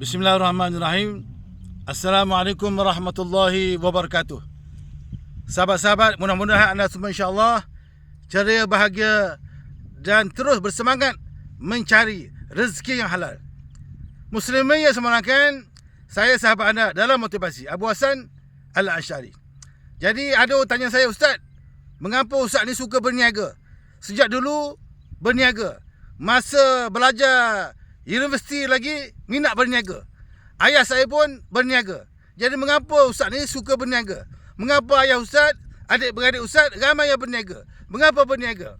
Bismillahirrahmanirrahim. Assalamualaikum warahmatullahi wabarakatuh. Sahabat-sahabat, mudah-mudahan anda semua insya-Allah ceria, bahagia dan terus bersemangat mencari rezeki yang halal. Muslimin yang semanakan, saya sahabat anda dalam motivasi, Abu Hassan Al-Asy'ari. Jadi ada orang tanya saya, Ustaz, mengapa Ustaz ni suka berniaga? Sejak dulu berniaga. Masa belajar universiti lagi minat berniaga. Ayah saya pun berniaga. Jadi mengapa Ustaz ni suka berniaga? Mengapa ayah Ustaz, adik-beradik Ustaz ramai yang berniaga? Mengapa berniaga?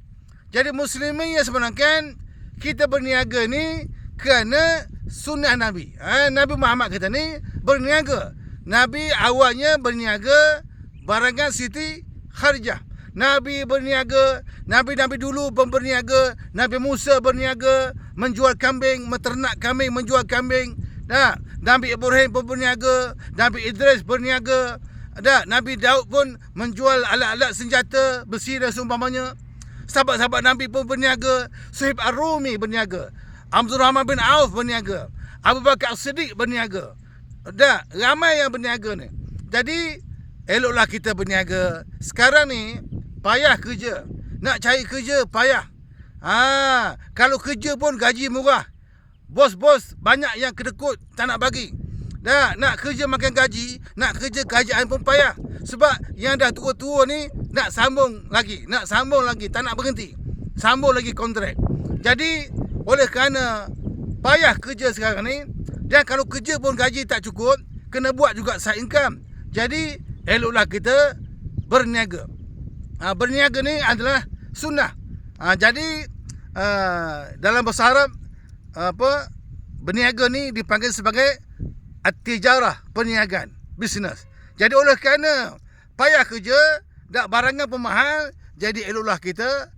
Jadi muslimin yang sebenarnya kita berniaga ni kerana sunnah Nabi. Nabi Muhammad kata ni berniaga. Nabi awalnya berniaga barangan Siti Khadijah. Nabi berniaga, Nabi-Nabi dulu pun berniaga. Nabi Musa berniaga, menjual kambing, menternak kambing, menjual kambing. Nabi Ibrahim pun berniaga, Nabi Idris berniaga. Nabi Daud pun menjual alat-alat senjata besi dan seumpamanya. Sahabat-sahabat Nabi pun berniaga. Suhaib Ar-Rumi berniaga. Abdul Rahman bin Auf berniaga. Abu Bakar As-Siddiq berniaga. Ramai yang berniaga ni. Jadi eloklah kita berniaga. Sekarang ni payah kerja. Nak cari kerja payah. Kalau kerja pun gaji murah. Bos-bos banyak yang kedekut tak nak bagi. Nak kerja makan gaji, nak kerja kerajaan pun payah. Sebab yang dah tua-tua ni nak sambung lagi, tak nak berhenti. Sambung lagi kontrak. Jadi oleh kerana payah kerja sekarang ni, dan kalau kerja pun gaji tak cukup, kena buat juga side income. Jadi eloklah kita berniaga. Berniaga ni adalah sunnah. Jadi dalam bahasa Arab berniaga ni dipanggil sebagai at-tijarah, perniagaan, bisnes. Jadi oleh kerana payah kerja, dak barangan pun mahal, jadi eloklah kita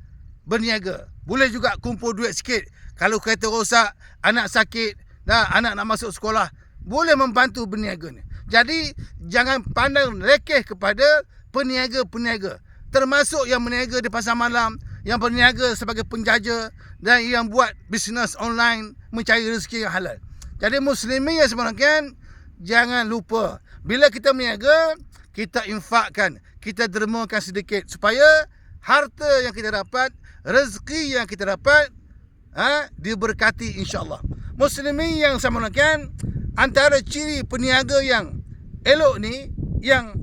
berniaga. Boleh juga kumpul duit sikit. Kalau kereta rosak, anak sakit, anak nak masuk sekolah, boleh membantu berniaga ni. Jadi jangan pandang lekeh kepada peniaga-peniaga. Termasuk yang berniaga di pasar malam, yang berniaga sebagai penjaja dan yang buat bisnes online mencari rezeki yang halal. Jadi muslimin yang sebenarnya jangan lupa, bila kita berniaga, kita infakkan, kita dermakan sedikit supaya harta yang kita dapat, rezeki yang kita dapat diberkati insya-Allah. Muslimin yang sebenarnya antara ciri peniaga yang elok ni, yang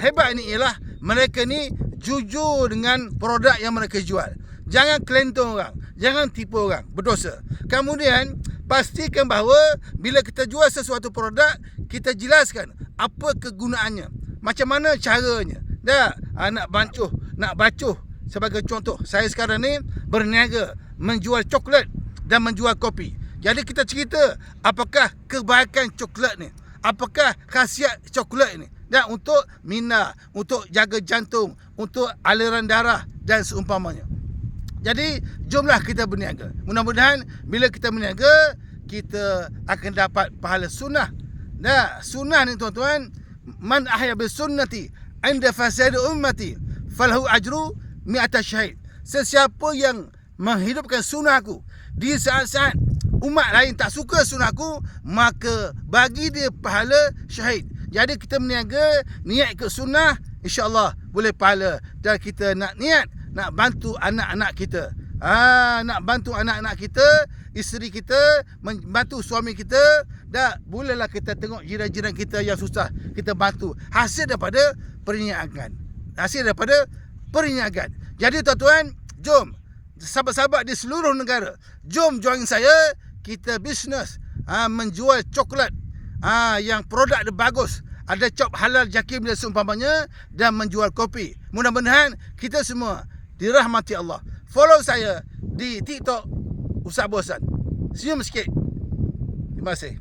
hebat ni ialah mereka ni jujur dengan produk yang mereka jual. Jangan kelentong orang, jangan tipu orang, berdosa. Kemudian pastikan bahawa bila kita jual sesuatu produk, kita jelaskan apa kegunaannya, macam mana caranya. Nak bacuh sebagai contoh, saya sekarang ni berniaga menjual coklat dan menjual kopi. Jadi kita cerita apakah kebaikan coklat ni, apakah khasiat coklat ni, dan untuk minda, untuk jaga jantung, untuk aliran darah dan seumpamanya. Jadi jomlah kita berniaga. Mudah-mudahan bila kita berniaga, kita akan dapat pahala sunnah. Sunnah ni tuan-tuan, man ahya bis sunnati inda fasad ummati falahu ajru mi'ata syahid. Sesiapa yang menghidupkan sunnah aku di saat-saat umat lain tak suka sunnah aku, maka bagi dia pahala syahid. Jadi kita berniaga, niat ke sunnah, insya-Allah boleh pahala. Dan kita nak niat nak bantu anak-anak kita. Nak bantu anak-anak kita, isteri kita, membantu suami kita. Bolehlah kita tengok jiran-jiran kita yang susah, kita bantu. Hasil daripada perniagaan. Jadi tuan-tuan, jom sahabat-sahabat di seluruh negara, jom join saya. Kita bisnes menjual coklat yang produk dia bagus, ada cop halal jakim dan seumpamanya, dan menjual kopi. Mudah-mudahan kita semua dirahmati Allah. Follow saya di TikTok Ustaz Abu Hassan. Senyum sikit. Terima kasih.